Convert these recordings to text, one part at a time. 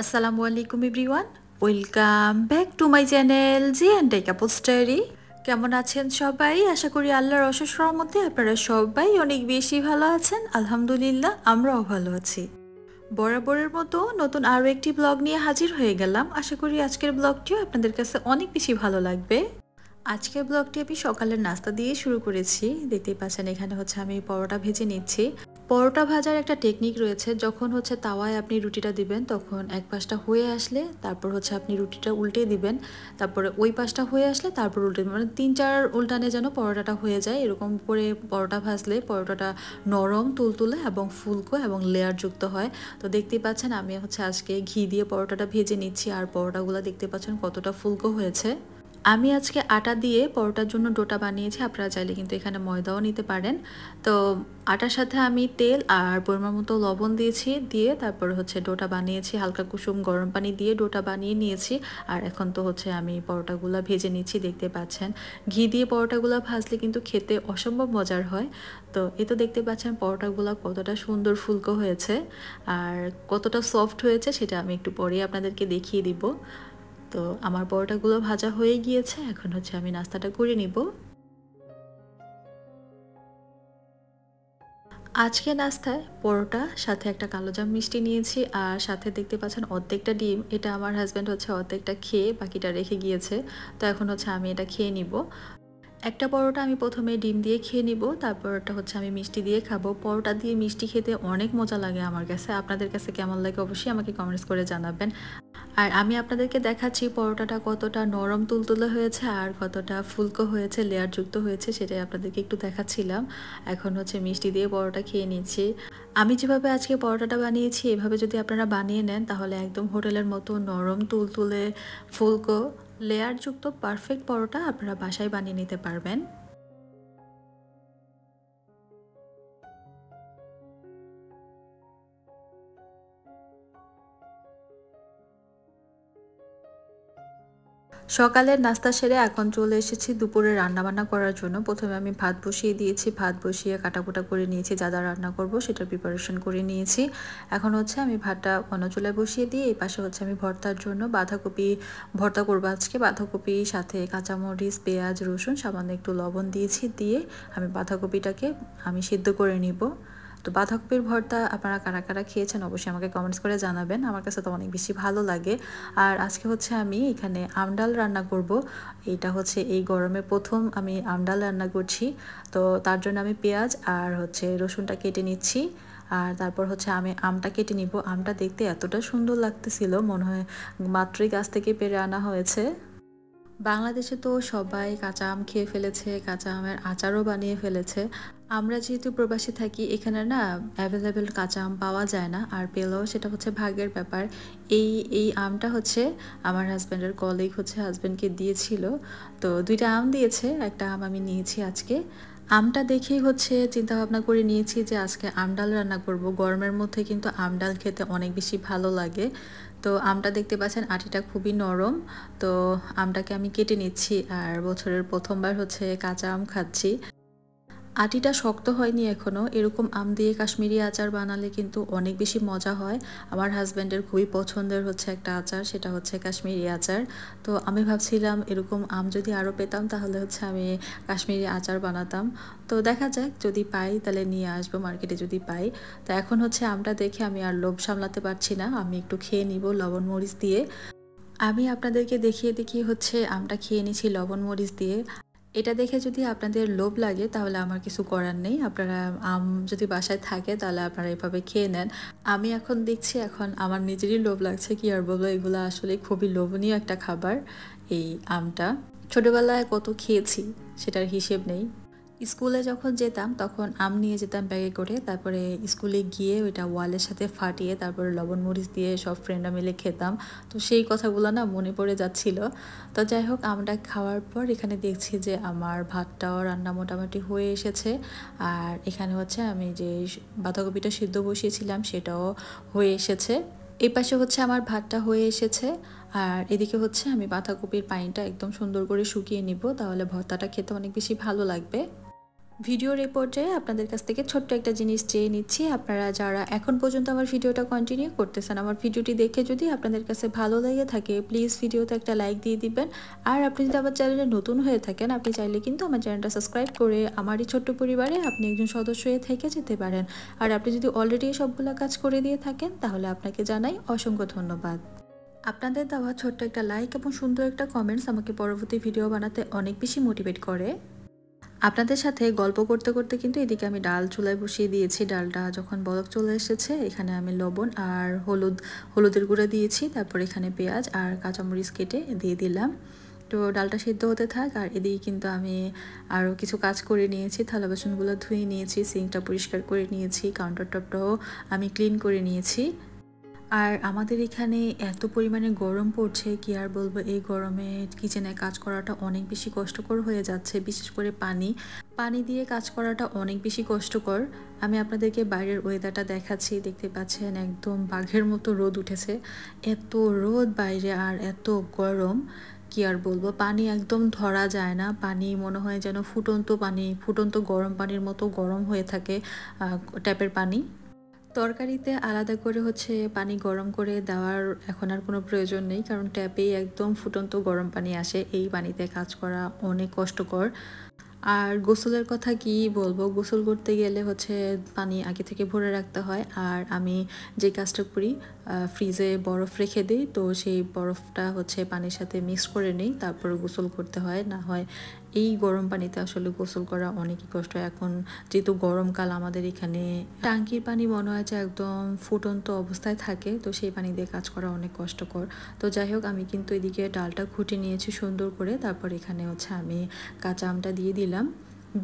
আসসালামু আলাইকুম everyone, welcome back to my channel G and couple story. কেমন আছেন সবাই? আশা করি আল্লাহর অশেষ রহমতে আপনারা সবাই অনেক বেশি ভালো আছেন। আলহামদুলিল্লাহ, আমরাও ভালো আছি। বরাবরের মতো নতুন আরও একটি ব্লগ নিয়ে হাজির হয়ে গেলাম। আশা করি আজকের ব্লগটিও আপনাদের কাছে অনেক বেশি ভালো লাগবে। আজকের ব্লগটি আমি সকালের নাস্তা দিয়ে শুরু করেছি। দেখতেই পাচ্ছেন এখানে হচ্ছে আমি পরোটা ভেজে নিচ্ছি। পরোটা ভাজার একটা টেকনিক রয়েছে, যখন হচ্ছে তাওয়ায় আপনি রুটিটা দিবেন তখন এক পাশটা হয়ে আসলে তারপর হচ্ছে আপনি রুটিটা উল্টে দিবেন, তারপরে ওই পাশটা হয়ে আসলে তারপর উল্টে দিবেন, মানে 3-4 উল্টানে যেন পরোটাটা হয়ে যায়। এরকম করে পরোটা ভাজলে পরোটাটা নরম, তুলতুলে এবং ফুলকো এবং লেয়ারযুক্ত হয়। তো দেখতেই পাচ্ছেন আমি হচ্ছে আজকে ঘি দিয়ে পরোটাটা ভেজে নিচ্ছি, আর পরোটাগুলো দেখতে পাচ্ছেন কতটা ফুলকো হয়েছে। আমি আজকে আটা দিয়ে পরোটার জন্য ডোটা বানিয়েছি, আপনারা চাইলে কিন্তু এখানে ময়দাও নিতে পারেন। তো আটার সাথে আমি তেল আর পরিমাণ মতো লবণ দিয়েছি, দিয়ে তারপর হচ্ছে ডোটা বানিয়েছি, হালকা কুসুম গরম পানি দিয়ে ডোটা বানিয়ে নিয়েছি। আর এখন তো হচ্ছে আমি পরোটাগুলো ভেজে নিচ্ছি, দেখতে পাচ্ছেন ঘি দিয়ে পরোটাগুলো ভাজলে কিন্তু খেতে অসম্ভব মজার হয়। তো এ তো দেখতে পাচ্ছেন পরোটাগুলো কতটা সুন্দর ফুলকো হয়েছে আর কতটা সফট হয়েছে, সেটা আমি একটু পরেই আপনাদেরকে দেখিয়ে দিব। তো আমার পরোটাগুলো ভাজা হয়ে গিয়েছে, এখন হচ্ছে আমি নাস্তাটা করে নিব। আজকে নাস্তায় পরোটা সাথে একটা কালোজাম মিষ্টি নিয়েছি, আর সাথে দেখতে পাচ্ছেন অর্ধেকটা ডিম। এটা আমার হাজব্যান্ড হচ্ছে অর্ধেকটা খেয়ে বাকিটা রেখে গিয়েছে। তো এখন হচ্ছে আমি এটা খেয়ে নিব। একটা পরোটা আমি প্রথমে ডিম দিয়ে খেয়ে নিব, তারপরটা হচ্ছে আমি মিষ্টি দিয়ে খাবো। পরোটা দিয়ে মিষ্টি খেতে অনেক মজা লাগে আমার কাছে। আপনাদের কাছে কেমন লাগে অবশ্যই আমাকে কমেন্টস করে জানাবেন। আর আমি আপনাদেরকে দেখাচ্ছি পরোটাটা কতটা নরম তুলতুলে হয়েছে আর কতটা ফুলকো হয়েছে, লেয়ারযুক্ত হয়েছে, সেটাই আপনাদেরকে একটু দেখাচ্ছিলাম। এখন হচ্ছে মিষ্টি দিয়ে পরোটা খেয়ে নিচ্ছি। আমি যেভাবে আজকে পরোটাটা বানিয়েছি এভাবে যদি আপনারা বানিয়ে নেন তাহলে একদম হোটেলের মতো নরম তুলতুলে ফুলকো লেয়ারযুক্ত পারফেক্ট পরোটা আপনারা বাসায় বানিয়ে নিতে পারবেন। সকালের নাস্তা সেরে এখন চলে এসেছি দুপুরে রান্নাবান্না করার জন্য। প্রথমে আমি ভাত বসিয়ে দিয়েছি, ভাত বসিয়ে কাটাকুটা করে নিয়েছি, যা যা রান্না করব সেটার প্রিপারেশন করে নিয়েছি। এখন হচ্ছে আমি ভাতটা অন্য চুলায় বসিয়ে দিয়ে এই পাশে হচ্ছে আমি ভর্তার জন্য বাঁধাকপি ভর্তা করবো আজকে। বাঁধাকপি সাথে কাঁচামরিচ, পেঁয়াজ, রসুন, সামান্য একটু লবণ দিয়েছি, দিয়ে আমি বাঁধাকপিটাকে আমি সিদ্ধ করে নিব। তো বাঁধাকপির ভর্তা আপনারা কারা কারা খেয়েছেন অবশ্যই আমাকে কমেন্টস করে জানাবেন, আমার কাছে তো অনেক বেশি ভালো লাগে। আর আজকে হচ্ছে আমি এখানে আমডাল রান্না করব। এটা হচ্ছে এই গরমে প্রথম আমি আমডাল রান্না করছি। তো তার জন্য আমি পেঁয়াজ আর হচ্ছে রসুনটা কেটে নিচ্ছি, আর তারপর হচ্ছে আমি আমটা কেটে নিব। আমটা দেখতে এতটা সুন্দর লাগতেছিল, মনে হয় মাত্রই গাছ থেকে পেড়ে আনা হয়েছে। বাংলাদেশে তো সবাই কাঁচা আম খেয়ে ফেলেছে, কাঁচা আমের আচারও বানিয়ে ফেলেছে। আমরা যেহেতু প্রবাসী থাকি এখানে না অ্যাভেলেবেল কাঁচা আম পাওয়া যায় না, আর পেলেও সেটা হচ্ছে ভাগ্যের ব্যাপার। এই এই আমটা হচ্ছে আমার হাজব্যান্ডের কলিগ হচ্ছে হাজব্যান্ডকে দিয়েছিল। তো 2টা আম দিয়েছে, একটা আম আমি নিয়েছি আজকে। আমটা দেখেই হচ্ছে চিন্তা ভাবনা করে নিয়েছি যে আজকে আমডাল রান্না করব। গরমের মধ্যে কিন্তু আমডাল খেতে অনেক বেশি ভালো লাগে। তো আমটা দেখতে পাচ্ছেন আটিটা খুবই নরম। তো আমটাকে আমি কেটে নিচ্ছি, আর বছরের প্রথমবার হচ্ছে কাঁচা আম খাচ্ছি। আটিটা শক্ত হয়নি এখনও। এরকম আম দিয়ে কাশ্মীরি আচার বানালে কিন্তু অনেক বেশি মজা হয়। আমার হাজব্যান্ডের খুবই পছন্দের হচ্ছে একটা আচার, সেটা হচ্ছে কাশ্মীরি আচার। তো আমি ভাবছিলাম এরকম আম যদি আরও পেতাম তাহলে হচ্ছে আমি কাশ্মীরি আচার বানাতাম। তো দেখা যাক, যদি পাই তাহলে নিয়ে আসবো মার্কেটে যদি পাই। তো এখন হচ্ছে আমটা দেখে আমি আর লোভ সামলাতে পারছি না, আমি একটু খেয়ে নিব লবণ মরিচ দিয়ে। আমি আপনাদেরকে দেখিয়ে দেখিয়ে হচ্ছে আমটা খেয়ে নিছি লবণ মরিচ দিয়ে। এটা দেখে যদি আপনাদের লোভ লাগে তাহলে আমার কিছু করার নেই, আপনারা আম যদি বাসায় থাকে তাহলে আপনারা এভাবে খেয়ে নেন। আমি এখন দেখছি এখন আমার নিজেরই লোভ লাগছে, কি আর বলবো, এগুলো আসলে খুবই লোভনীয় একটা খাবার। এই আমটা ছোটবেলায় কত খেয়েছি সেটার হিসেব নেই। স্কুলে যখন যেতাম তখন আম নিয়ে যেতাম ব্যাগে করে, তারপরে স্কুলে গিয়ে ওইটা ওয়ালের সাথে ফাটিয়ে তারপরে লবণ মরিচ দিয়ে সব ফ্রেন্ডরা মিলে খেতাম। তো সেই কথাগুলো না মনে পড়ে যাচ্ছিল। তো যাই হোক, আমটা খাওয়ার পর এখানে দেখছি যে আমার ভাতটাও রান্না মোটামুটি হয়ে এসেছে। আর এখানে হচ্ছে আমি যে বাঁধাকপিটা সিদ্ধ বসিয়েছিলাম সেটাও হয়ে এসেছে। এই পাশে হচ্ছে আমার ভাতটা হয়ে এসেছে, আর এদিকে হচ্ছে আমি বাঁধাকপির পানিটা একদম সুন্দর করে শুকিয়ে নিব, তাহলে ভর্তাটা খেতে অনেক বেশি ভালো লাগবে। ভিডিওর এই পর্যায়ে আপনাদের কাছ থেকে ছোট্ট একটা জিনিস চেয়ে নিচ্ছি। আপনারা যারা এখন পর্যন্ত আমার ভিডিওটা কন্টিনিউ করতেছেন, আমার ভিডিওটি দেখে যদি আপনাদের কাছে ভালো লেগে থাকে প্লিজ ভিডিওতে একটা লাইক দিয়ে দিবেন। আর আপনি যদি আমার চ্যানেলে নতুন হয়ে থাকেন, আপনি চাইলে কিন্তু আমার চ্যানেলটা সাবস্ক্রাইব করে আমার এই ছোট্ট পরিবারে আপনি একজন সদস্য হয়ে থেকে যেতে পারেন। আর আপনি যদি অলরেডি সবগুলো কাজ করে দিয়ে থাকেন তাহলে আপনাকে জানাই অসংখ্য ধন্যবাদ। আপনাদের দেওয়া ছোট্ট একটা লাইক এবং সুন্দর একটা কমেন্টস আমাকে পরবর্তী ভিডিও বানাতে অনেক বেশি মোটিভেট করে। আপনাদের সাথে গল্প করতে করতে কিন্তু এদিকে আমি ডাল চুলায় বসিয়ে দিয়েছি। ডালটা যখন বলক চলে এসেছে এখানে আমি লবণ আর হলুদের গুঁড়া দিয়েছি, তারপর এখানে পেঁয়াজ আর কাঁচামরিচ কেটে দিয়ে দিলাম। তো ডালটা সিদ্ধ হতে থাক আর এদিকে কিন্তু আমি আরও কিছু কাজ করে নিয়েছি। থালা বাসনগুলো ধুয়ে নিয়েছি, সিঙ্কটা পরিষ্কার করে নিয়েছি, কাউন্টার টপটাও আমি ক্লিন করে নিয়েছি। আর আমাদের এখানে এত পরিমাণে গরম পড়ছে কি আর বলবো, এই গরমে কিচেনে কাজ করাটা অনেক বেশি কষ্টকর হয়ে যাচ্ছে। বিশেষ করে পানি দিয়ে কাজ করাটা অনেক বেশি কষ্টকর। আমি আপনাদেরকে বাইরের ওয়েদারটা দেখাচ্ছি, দেখতে পাচ্ছেন একদম বাঘের মতো রোদ উঠেছে। এত রোদ বাইরে আর এত গরম কি আর বলবো, পানি একদম ধরা যায় না। পানি মনে হয় যেন ফুটন্ত গরম পানির মতো গরম হয়ে থাকে ট্যাপের পানি। তরকারিতে আলাদা করে পানি গরম করে দেওয়ার এখন আর কোনো প্রয়োজন নেই, কারণ ট্যাপেই একদম ফুটন্ত গরম পানি আসে। এই পানিতে কাজ করা অনেক কষ্টকর। আর গোসলের কথা কি বলবো, গোসল করতে গেলে পানি আগে থেকে ভরে রাখতে হয়। আর আমি যে কাজটা করি, ফ্রিজে বরফ রেখে দিই, তো সেই বরফটা পানির সাথে মিক্স করে নিই, তারপর গোসল করতে হয়। না হয় এই গরম পানিতে আসলে গোসল করা অনেকই কষ্ট। এখন যেহেতু গরমকাল, আমাদের এখানে টাঙ্কির পানি মনে হয় যে একদম ফুটন্ত অবস্থায় থাকে, তো সেই পানি দিয়ে কাজ করা অনেক কষ্টকর। তো যাই হোক, আমি কিন্তু এদিকে ডালটা ঘুটে নিয়েছি সুন্দর করে। তারপর এখানে আমি কাঁচা আমটা দিয়ে দিলাম।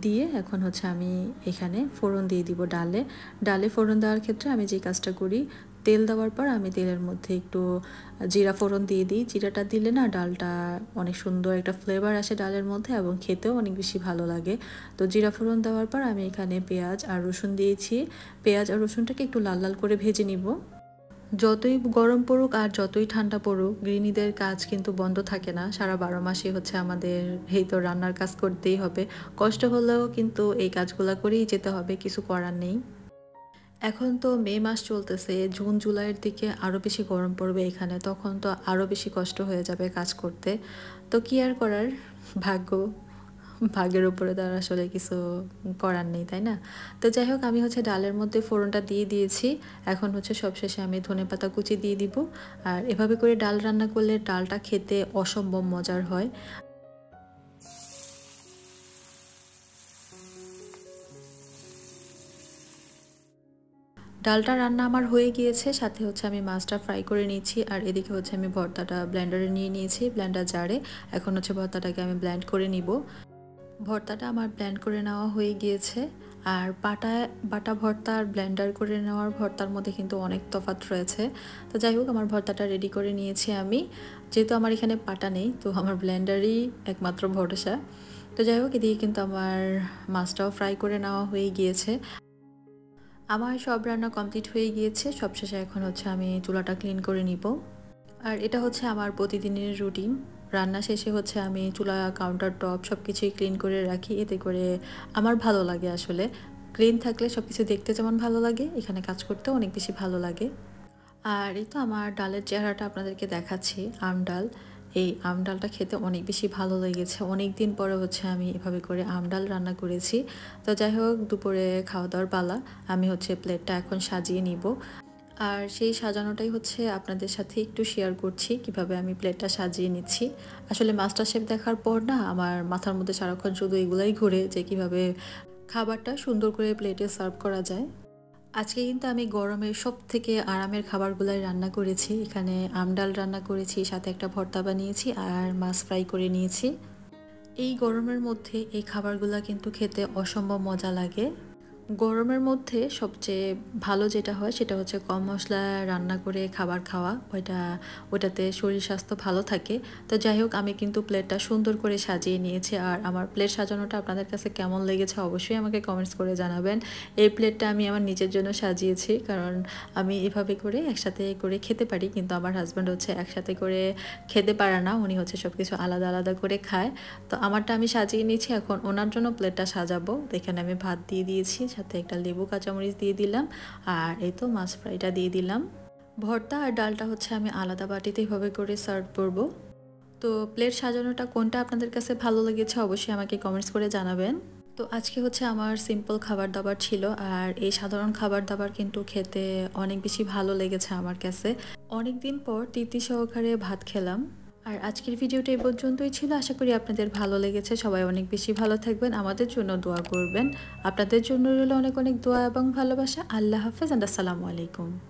দিয়ে এখন আমি এখানে ফোড়ন দিয়ে দিব ডালে ফোড়ন দেওয়ার ক্ষেত্রে আমি যে কাজটা করি, তেল দেওয়ার পর আমি তেলের মধ্যে একটু জিরা ফোড়ন দিয়ে দিই। জিরাটা দিলে না ডালটা অনেক সুন্দর একটা ফ্লেভার আসে ডালের মধ্যে এবং খেতেও অনেক বেশি ভালো লাগে। তো জিরা ফোড়ন দেওয়ার পর আমি এখানে পেঁয়াজ আর রসুন দিয়েছি। পেঁয়াজ আর রসুনটাকে একটু লাল লাল করে ভেজে নিব। যতই গরম পড়ুক আর যতই ঠান্ডা পড়ুক, গৃহিণীদের কাজ কিন্তু বন্ধ থাকে না। সারা 12 মাসই আমাদের এই তো রান্নার কাজ করতেই হবে। কষ্ট হলেও কিন্তু এই কাজগুলো করেই যেতে হবে, কিছু করার নেই। এখন তো মে মাস চলতেছে, জুন জুলাইয়ের দিকে আরও বেশি গরম পড়বে এখানে, তখন তো আরও বেশি কষ্ট হয়ে যাবে কাজ করতে। তো কি আর করার, ভাগ্য, ভাগের উপরে তার আসলে কিছু করার নেই, তাই না? তো যাই হোক, আমি ডালের মধ্যে ফোড়নটা দিয়ে দিয়েছি। এখন সবশেষে আমি ধনেপাতা কুচি দিয়ে দিব। আর এভাবে করে ডাল রান্না করলে ডালটা খেতে অসম্ভব মজার হয়। ডালটা রান্না আমার হয়ে গিয়েছে, সাথে আমি মাছটা ফ্রাই করে নিয়েছি। আর এদিকে আমি ভর্তাটা ব্লেন্ডারে নিয়ে নিয়েছি, ব্লেন্ডার জারে। এখন ভর্তাটাকে আমি ব্লেন্ড করে নিব। ভর্তাটা আমার ব্লেন্ড করে নেওয়া হয়ে গিয়েছে। আর বাটা ভর্তা আর ব্লেন্ডার করে নেওয়ার ভর্তার মধ্যে কিন্তু অনেক তফাৎ রয়েছে। তো যাই হোক, আমার ভর্তাটা রেডি করে নিয়েছি আমি। যেহেতু আমার এখানে পাটা নেই, তো আমার ব্লেন্ডারই একমাত্র ভরসা। তো যাই হোক, এদিকে কিন্তু আমার মাছটাও ফ্রাই করে নেওয়া হয়ে গিয়েছে। আমার সব রান্না কমপ্লিট হয়ে গিয়েছে। সবশেষে এখন আমি চুলাটা ক্লিন করে নিব। আর এটা আমার প্রতিদিনের রুটিন। রান্না শেষে আমি চুলা, কাউন্টার টপ সব কিছুই ক্লিন করে রাখি। এতে করে আমার ভালো লাগে আসলে। ক্লিন থাকলে সব কিছু দেখতে যেমন ভালো লাগে, এখানে কাজ করতেও অনেক বেশি ভালো লাগে। আর এই তো আমার ডালের চেহারাটা আপনাদেরকে দেখাচ্ছি, আম ডাল। এই আম ডালটা খেতে অনেক বেশি ভালো লেগেছে। অনেক দিন পরে আমি এভাবে করে আম ডাল রান্না করেছি। তো যাই হোক, দুপুরে খাওয়া দাওয়ার পালা। আমি প্লেটটা এখন সাজিয়ে নিব। আর সেই সাজানোটাই আপনাদের সাথে একটু শেয়ার করছি, কিভাবে আমি প্লেটটা সাজিয়ে নিচ্ছি। আসলে মাস্টার শেফ দেখার পর না, আমার মাথার মধ্যে সারাক্ষণ শুধু এগুলাই ঘুরে যে কিভাবে খাবারটা সুন্দর করে প্লেটে সার্ভ করা যায়। আজকে কিন্তু আমি গরমের সবথেকে আরামের খাবারগুলাই রান্না করেছি। এখানে আম ডাল রান্না করেছি, সাথে একটা ভর্তা বানিয়েছি আর মাছ ফ্রাই করে নিয়েছি। এই গরমের মধ্যে এই খাবারগুলো কিন্তু খেতে অসম্ভব মজা লাগে। গরমের মধ্যে সবচেয়ে ভালো যেটা হয় সেটা হচ্ছে কম মশলায় রান্না করে খাবার খাওয়া। ওটাতে শরীর স্বাস্থ্য ভালো থাকে। তো যাই হোক, আমি কিন্তু প্লেটটা সুন্দর করে সাজিয়ে নিয়েছি। আর আমার প্লেট সাজানোটা আপনাদের কাছে কেমন লেগেছে অবশ্যই আমাকে কমেন্টস করে জানাবেন। এই প্লেটটা আমি আমার নিজের জন্য সাজিয়েছি, কারণ আমি এভাবে করে একসাথে করে খেতে পারি, কিন্তু আমার হাজব্যান্ড হচ্ছে একসাথে করে খেতে পারে না। উনি হচ্ছে সব কিছু আলাদা আলাদা করে খায়। তো আমারটা আমি সাজিয়ে নিয়েছি, এখন ওনার জন্য প্লেটটা সাজাবো। এখানে আমি ভাত দিয়ে দিয়েছি, সাথে একটা লেবু কাঁচামরিচ দিয়ে দিলাম, আর এই তো মাছ ফ্রাইটা দিয়ে দিলাম। ভর্তা আর ডালটা হচ্ছে আমি আলাদা বাটিতে এভাবে করে সার্ভ করব। তো প্লেট সাজানোটা কোনটা আপনাদের কাছে ভালো লেগেছে অবশ্যই আমাকে কমেন্টস করে জানাবেন। তো আজকে হচ্ছে আমার সিম্পল খাবার দাবার ছিল, আর এই সাধারণ খাবার দাবার কিন্তু খেতে অনেক বেশি ভালো লেগেছে আমার কাছে। অনেক দিন পর তৃপ্তি সহকারে ভাত খেলাম। আর আজকের ভিডিওটা এই পর্যন্তই ছিল। আশা করি আপনাদের ভালো লেগেছে। সবাই অনেক বেশি ভালো থাকবেন, আমাদের জন্য দোয়া করবেন। আপনাদের জন্য রইল অনেক অনেক দোয়া এবং ভালোবাসা। আল্লাহ হাফেজ, আসসালামু আলাইকুম।